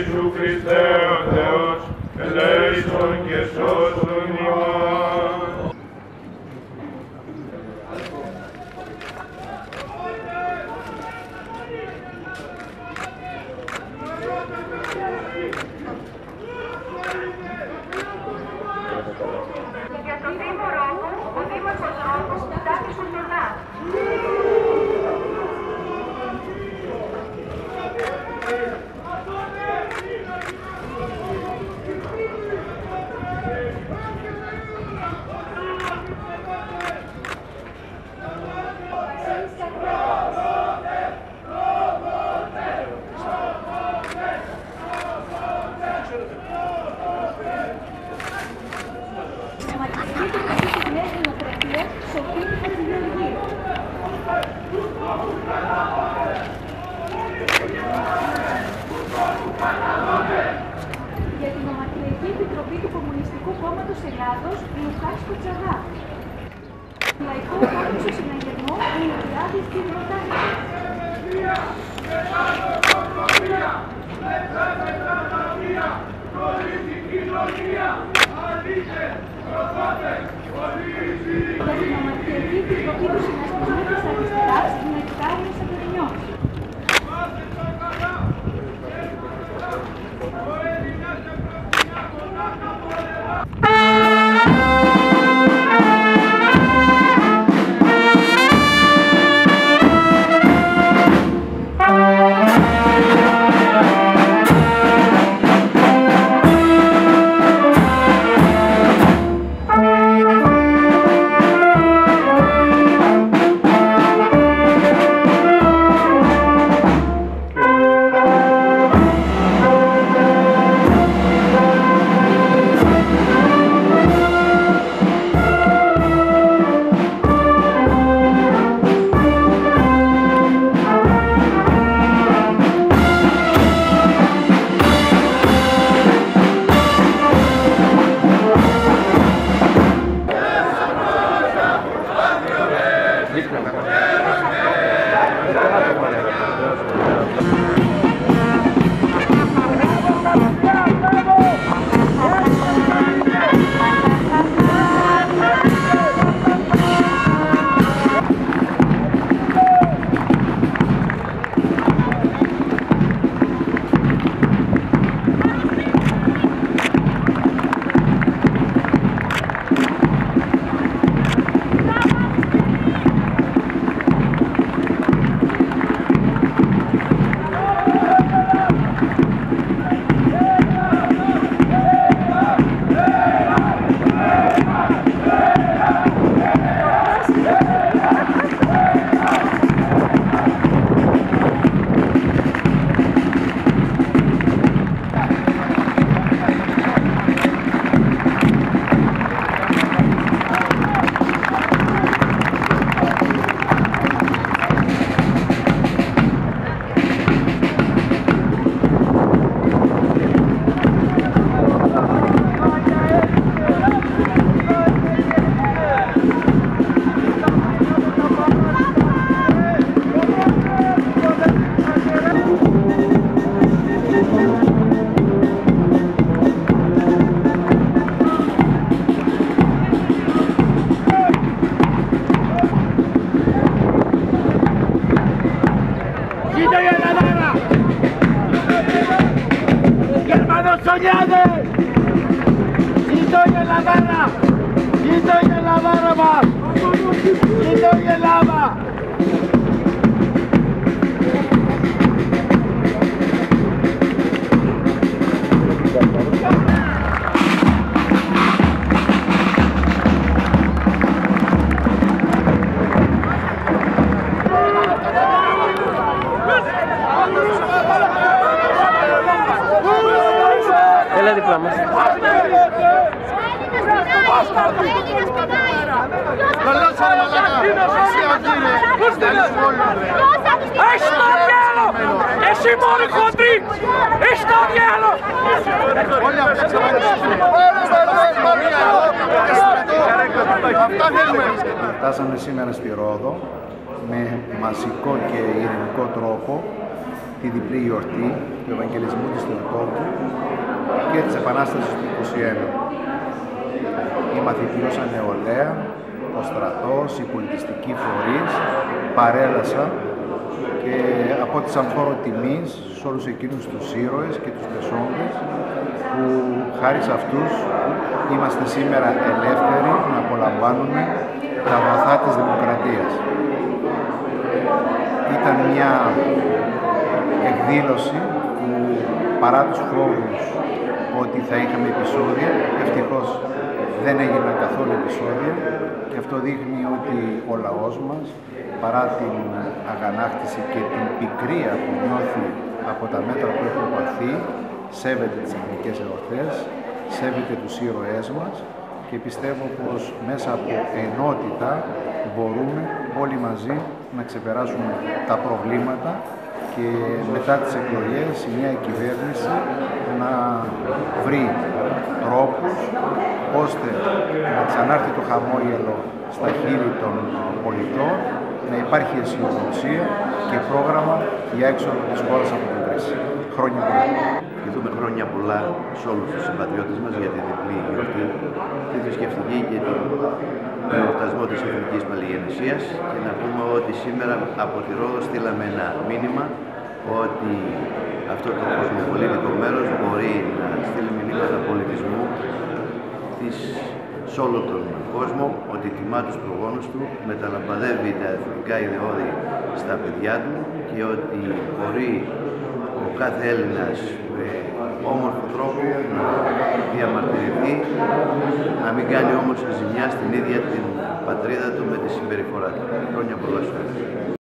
Ιησού Χριστέ ο Θεός, ελέησον και σώσον ημάς. Για τον Δήμο Ρόδου, ο Δήμαρχος Ρόδου, Τάκης Ουρτονάς. Για την Ομαρχιακή Επιτροπή του Κομμουνιστικού Κόμματος Ελλάδος, Λουκάς Κοτσαγά. Λαϊκό Κόμματο Συναγερμό, Ηλιάδης Κυριακάκης. Για την Ομαρχιακή Επιτροπή του Συνασπισμού της Αριστεράς, Νεκτάριος Ακαδημιός. Soñade! ¡Quito y en la barra! ¡Quito y en la barra más! ¡Quito y en la barra! Έλα δίπλα μας. Έχεις το διάλο! Εσύ μόνοι χοντροί! Έχεις το διάλο! Φτάσαμε σήμερα στη Ρόδο με μαζικό και ειρηνικό τρόπο τη διπλή γιορτή του Ευαγγελισμού της Θεοτόκου και της Επανάστασης του 21. Η μαθητιώσα νεολαία, ο στρατός, οι πολιτιστικοί φορείς παρέλασαν και από τη σαν φόρο τιμής σε όλους εκείνους τους ήρωες και τους τεσσόντες που χάρη σε αυτούς είμαστε σήμερα ελεύθεροι να απολαμβάνουμε τα βαθά της δημοκρατίας. Ήταν μια εκδήλωση που παρά τους φόβους ότι θα είχαμε επεισόδια, ευτυχώς δεν έγιναν καθόλου επεισόδια και αυτό δείχνει ότι ο λαός μας, παρά την αγανάκτηση και την πικρία που νιώθει από τα μέτρα που έχουν παθεί, σέβεται τις εθνικές εορτές, σέβεται τους ήρωές μας και πιστεύω πως μέσα από ενότητα μπορούμε όλοι μαζί να ξεπεράσουμε τα προβλήματα και μετά τις εκλογές η νέα κυβέρνηση να βρει τρόπους ώστε να ξανάρθει το χαμόγελο στα χείλη των πολιτών, να υπάρχει αισιοδοξία και πρόγραμμα για έξοδο της χώρας από την κρίση. Χρόνια πολλά. Ευχηθούμε χρόνια πολλά σε όλους τους συμπατριώτες μας για τη διπλή γιορτή, τη θρησκευτική και τον εορτασμό της Εθνικής Παλιγεννησίας και να πούμε ότι σήμερα από τη Ρόδο στείλαμε ένα μήνυμα ότι αυτό το κοσμοπολίτικο μέρος μπορεί να στείλει μηνύματα πολιτισμού σε όλο τον κόσμο, ότι τιμά τους προγόνους του, μεταλαμπαδεύει τα εθνικά ιδεώδη στα παιδιά του και ότι μπορεί ο κάθε Έλληνας με όμορφο τρόπο να διαμαρτυρηθεί, να μην κάνει όμως ζημιά στην ίδια την πατρίδα του με τη συμπεριφορά του. Χρόνια πολλά σου.